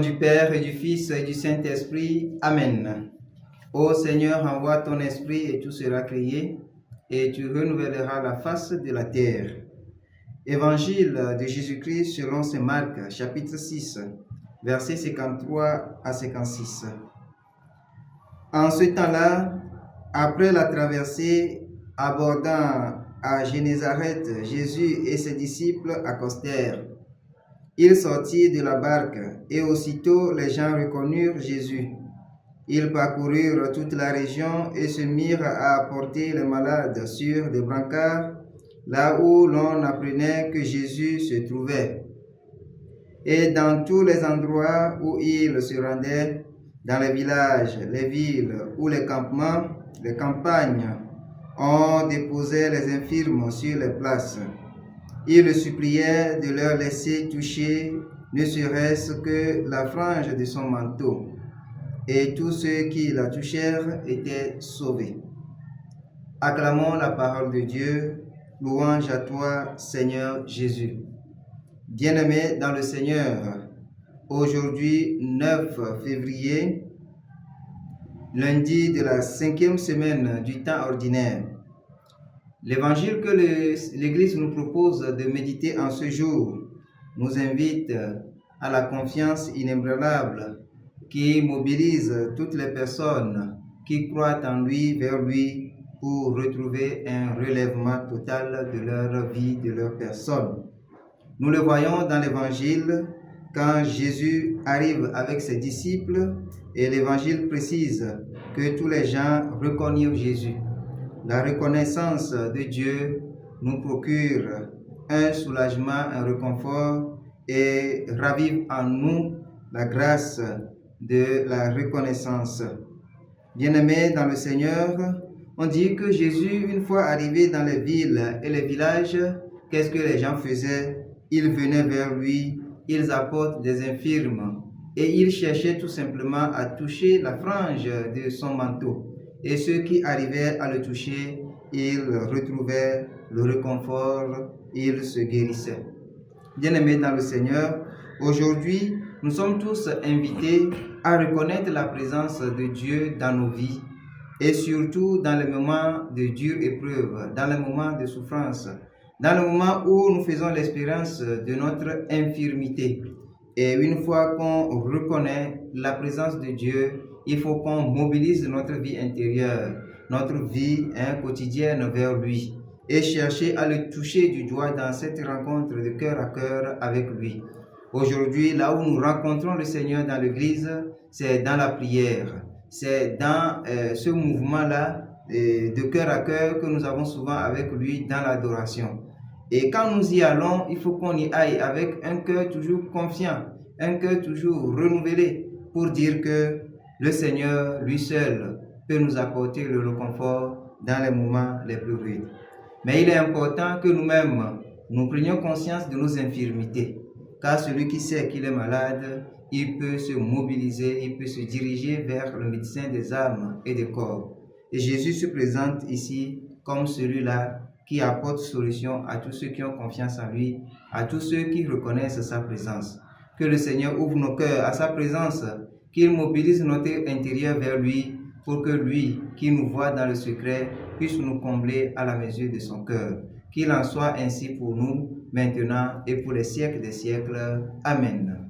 du Père et du Fils et du Saint-Esprit. Amen. Ô Seigneur, envoie ton esprit et tout sera créé, et tu renouvelleras la face de la terre. Évangile de Jésus-Christ selon saint Marc, chapitre 6, versets 53 à 56. En ce temps-là, après la traversée, abordant à Génézareth, Jésus et ses disciples accostèrent. Ils sortirent de la barque, et aussitôt les gens reconnurent Jésus. Ils parcoururent toute la région et se mirent à apporter les malades sur des brancards, là où l'on apprenait que Jésus se trouvait. Et dans tous les endroits où ils se rendaient, dans les villages, les villes ou les campements, les campagnes, on déposait les infirmes sur les places. Ils le suppliaient de leur laisser toucher ne serait-ce que la frange de son manteau. Et tous ceux qui la touchèrent étaient sauvés. Acclamons la parole de Dieu. Louange à toi, Seigneur Jésus. Bien-aimés dans le Seigneur, aujourd'hui 9 février, lundi de la 5e semaine du temps ordinaire. L'évangile que l'Église nous propose de méditer en ce jour nous invite à la confiance inébranlable qui mobilise toutes les personnes qui croient en lui vers lui pour retrouver un relèvement total de leur vie, de leur personne. Nous le voyons dans l'Évangile quand Jésus arrive avec ses disciples et l'Évangile précise que tous les gens reconnurent Jésus. La reconnaissance de Dieu nous procure un soulagement, un réconfort et ravive en nous la grâce de la reconnaissance. Bien-aimés dans le Seigneur, on dit que Jésus, une fois arrivé dans les villes et les villages, qu'est-ce que les gens faisaient? Ils venaient vers lui, ils apportent des infirmes et ils cherchaient tout simplement à toucher la frange de son manteau. Et ceux qui arrivaient à le toucher, ils retrouvaient le réconfort, ils se guérissaient. Bien-aimés dans le Seigneur, aujourd'hui, nous sommes tous invités à reconnaître la présence de Dieu dans nos vies et surtout dans les moments de dure épreuve, dans les moments de souffrance, dans le moment où nous faisons l'expérience de notre infirmité. Et une fois qu'on reconnaît la présence de Dieu, il faut qu'on mobilise notre vie intérieure, notre vie quotidienne vers lui et chercher à le toucher du doigt dans cette rencontre de cœur à cœur avec lui. Aujourd'hui, là où nous rencontrons le Seigneur dans l'Église, c'est dans la prière. C'est dans ce mouvement-là de cœur à cœur que nous avons souvent avec lui dans l'adoration. Et quand nous y allons, il faut qu'on y aille avec un cœur toujours confiant, un cœur toujours renouvelé pour dire que le Seigneur, lui seul, peut nous apporter le réconfort dans les moments les plus rudes. Mais il est important que nous-mêmes, nous prenions conscience de nos infirmités. Car celui qui sait qu'il est malade, il peut se mobiliser, il peut se diriger vers le médecin des âmes et des corps. Et Jésus se présente ici comme celui-là qui apporte solution à tous ceux qui ont confiance en lui, à tous ceux qui reconnaissent sa présence. Que le Seigneur ouvre nos cœurs à sa présence, qu'il mobilise notre intérieur vers lui, pour que lui, qui nous voit dans le secret, puisse nous combler à la mesure de son cœur. Qu'il en soit ainsi pour nous, maintenant et pour les siècles des siècles. Amen.